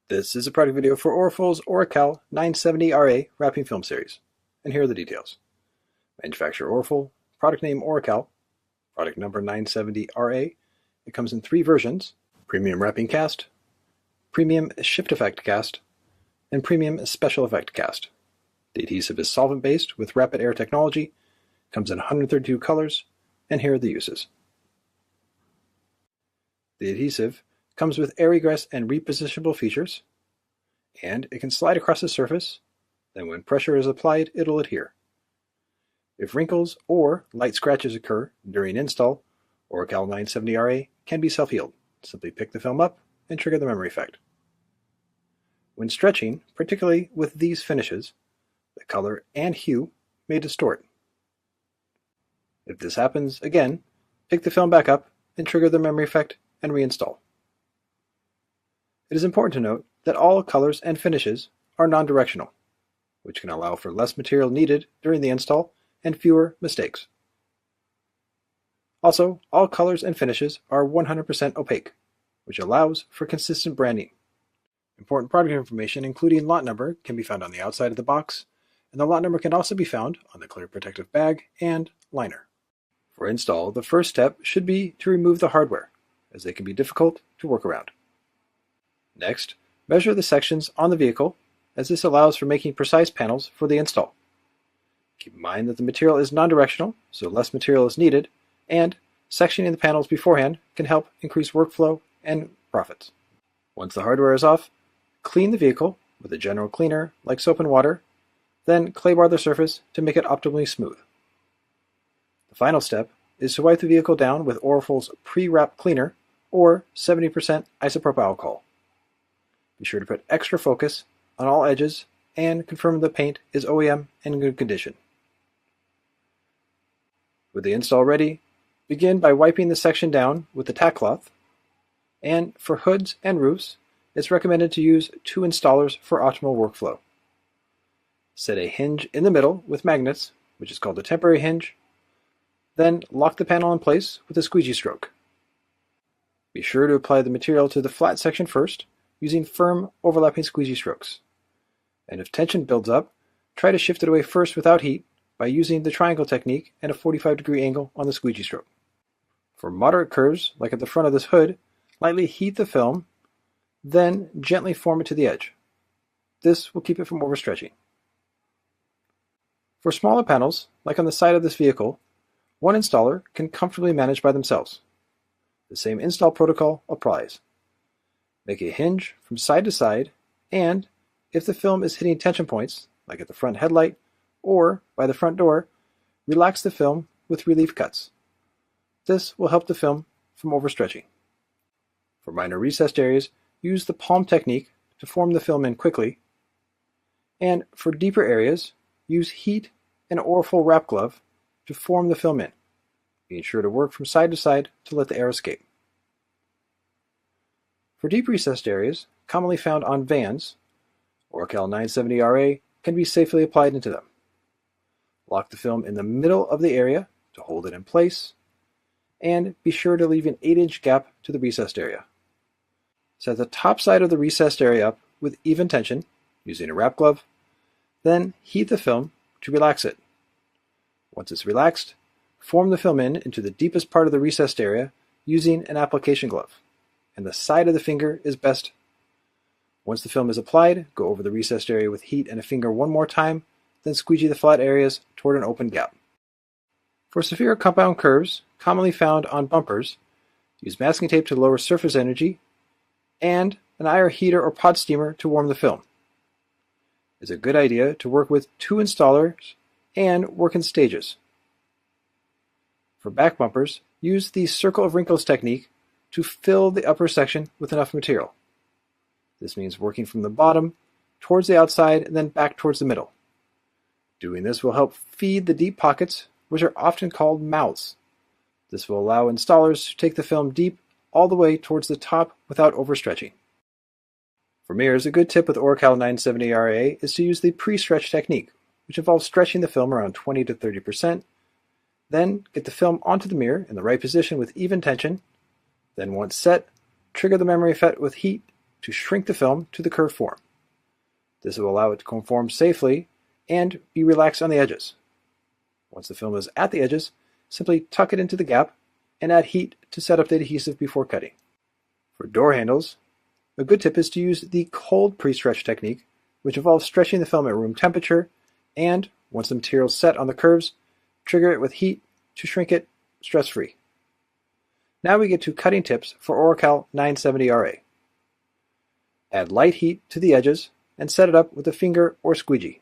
This is a product video for Orafol's ORACAL 970RA wrapping film series, and here are the details. Manufacturer Orafol, product name ORACAL, product number 970RA. It comes in 3 versions: Premium Wrapping Cast, Premium Shift Effect Cast, and Premium Special Effect Cast. The adhesive is solvent-based with RapidAir technology, comes in 132 colors, and here are the uses. The adhesive comes with air egress and repositionable features, and it can slide across the surface, then when pressure is applied, it'll adhere. If wrinkles or light scratches occur during install, ORACAL 970RA can be self-healed. Simply pick the film up and trigger the memory effect. When stretching, particularly with these finishes, the color and hue may distort. If this happens again, pick the film back up and trigger the memory effect and reinstall. It is important to note that all colors and finishes are non-directional, which can allow for less material needed during the install and fewer mistakes. Also, all colors and finishes are 100% opaque, which allows for consistent branding. Important product information, including lot number, can be found on the outside of the box, and the lot number can also be found on the clear protective bag and liner. For install, the first step should be to remove the hardware, as they can be difficult to work around. Next, measure the sections on the vehicle, as this allows for making precise panels for the install. Keep in mind that the material is non-directional, so less material is needed, and sectioning the panels beforehand can help increase workflow and profits. Once the hardware is off, clean the vehicle with a general cleaner like soap and water, then clay bar the surface to make it optimally smooth. The final step is to wipe the vehicle down with Orafol's pre-wrap cleaner or 70% isopropyl alcohol. Be sure to put extra focus on all edges and confirm the paint is OEM and in good condition. With the install ready, begin by wiping the section down with the tack cloth, and for hoods and roofs, it's recommended to use 2 installers for optimal workflow. Set a hinge in the middle with magnets, which is called a temporary hinge, then lock the panel in place with a squeegee stroke. Be sure to apply the material to the flat section first, using firm overlapping squeegee strokes. And if tension builds up, try to shift it away first without heat by using the triangle technique and a 45-degree angle on the squeegee stroke. For moderate curves, like at the front of this hood, lightly heat the film, then gently form it to the edge. This will keep it from overstretching. For smaller panels, like on the side of this vehicle, one installer can comfortably manage by themselves. The same install protocol applies. Make a hinge from side to side, and if the film is hitting tension points, like at the front headlight or by the front door, relax the film with relief cuts. This will help the film from overstretching. For minor recessed areas, use the palm technique to form the film in quickly, and for deeper areas, use heat and Orafol wrap glove to form the film in, being sure to work from side to side to let the air escape. For deep recessed areas, commonly found on vans, ORACAL 970RA can be safely applied into them. Lock the film in the middle of the area to hold it in place, and be sure to leave an 8-inch gap to the recessed area. Set the top side of the recessed area up with even tension using a wrap glove, then heat the film to relax it. Once it's relaxed, form the film in into the deepest part of the recessed area using an application glove, and the side of the finger is best. Once the film is applied, go over the recessed area with heat and a finger one more time, then squeegee the flat areas toward an open gap. For severe compound curves, commonly found on bumpers, use masking tape to lower surface energy, and an IR heater or pod steamer to warm the film. It's a good idea to work with 2 installers and work in stages. For back bumpers, use the circle of wrinkles technique to fill the upper section with enough material. This means working from the bottom towards the outside and then back towards the middle. Doing this will help feed the deep pockets, which are often called mouths. This will allow installers to take the film deep all the way towards the top without overstretching. For mirrors, a good tip with ORACAL 970RA is to use the pre-stretch technique, which involves stretching the film around 20 to 30%, then get the film onto the mirror in the right position with even tension, then once set, trigger the memory effect with heat to shrink the film to the curved form. This will allow it to conform safely and be relaxed on the edges. Once the film is at the edges, simply tuck it into the gap and add heat to set up the adhesive before cutting. For door handles, a good tip is to use the cold pre-stretch technique, which involves stretching the film at room temperature, and once the material is set on the curves, trigger it with heat to shrink it stress-free. Now we get to cutting tips for ORACAL 970RA. Add light heat to the edges and set it up with a finger or squeegee.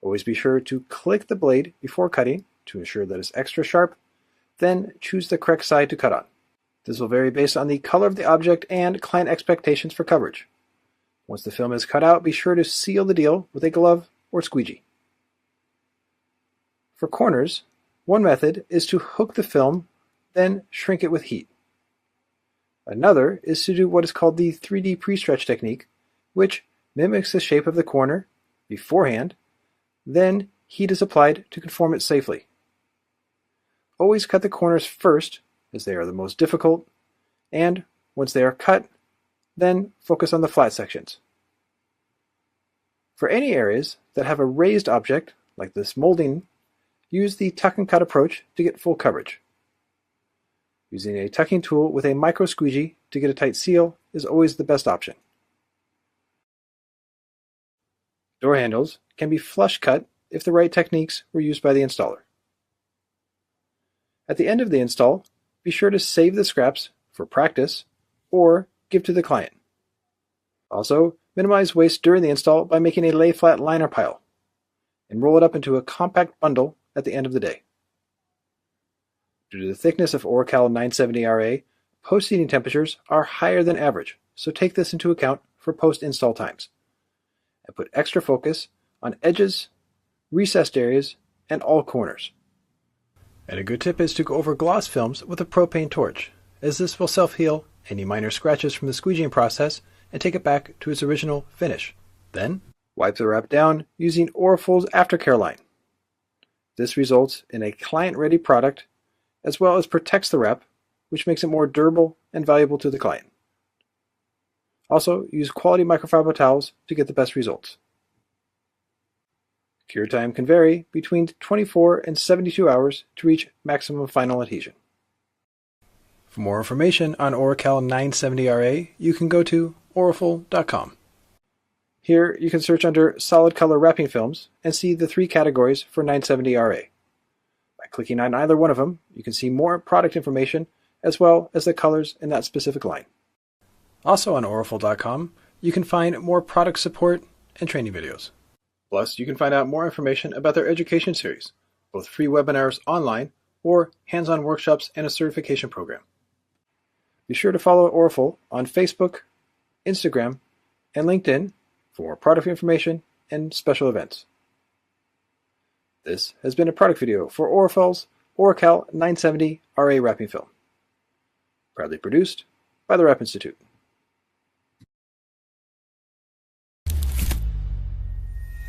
Always be sure to click the blade before cutting to ensure that it's extra sharp, then choose the correct side to cut on. This will vary based on the color of the object and client expectations for coverage. Once the film is cut out, be sure to seal the deal with a glove or squeegee. For corners, one method is to hook the film, then shrink it with heat. Another is to do what is called the 3D pre-stretch technique, which mimics the shape of the corner beforehand, then heat is applied to conform it safely. Always cut the corners first, as they are the most difficult, and once they are cut, then focus on the flat sections. For any areas that have a raised object, like this molding, use the tuck and cut approach to get full coverage. Using a tucking tool with a micro squeegee to get a tight seal is always the best option. Door handles can be flush cut if the right techniques were used by the installer. At the end of the install, be sure to save the scraps for practice or give to the client. Also, minimize waste during the install by making a lay-flat liner pile and roll it up into a compact bundle at the end of the day. Due to the thickness of ORACAL 970RA, post-heating temperatures are higher than average, so take this into account for post-install times. And put extra focus on edges, recessed areas, and all corners. And a good tip is to go over gloss films with a propane torch, as this will self-heal any minor scratches from the squeegeeing process and take it back to its original finish. Then, wipe the wrap down using Orafol's aftercare line. This results in a client-ready product, as well as protects the wrap, which makes it more durable and valuable to the client. Also, use quality microfiber towels to get the best results. Cure time can vary between 24 and 72 hours to reach maximum final adhesion. For more information on ORACAL 970RA, you can go to Orafol.com. Here you can search under solid color wrapping films and see the 3 categories for 970RA. By clicking on either one of them, you can see more product information as well as the colors in that specific line. Also on Orafol.com, you can find more product support and training videos. Plus, you can find out more information about their education series, both free webinars online or hands-on workshops and a certification program. Be sure to follow Orafol on Facebook, Instagram, and LinkedIn for more product information and special events. This has been a product video for Orafol's ORACAL 970RA wrapping film. Proudly produced by the Rap Institute.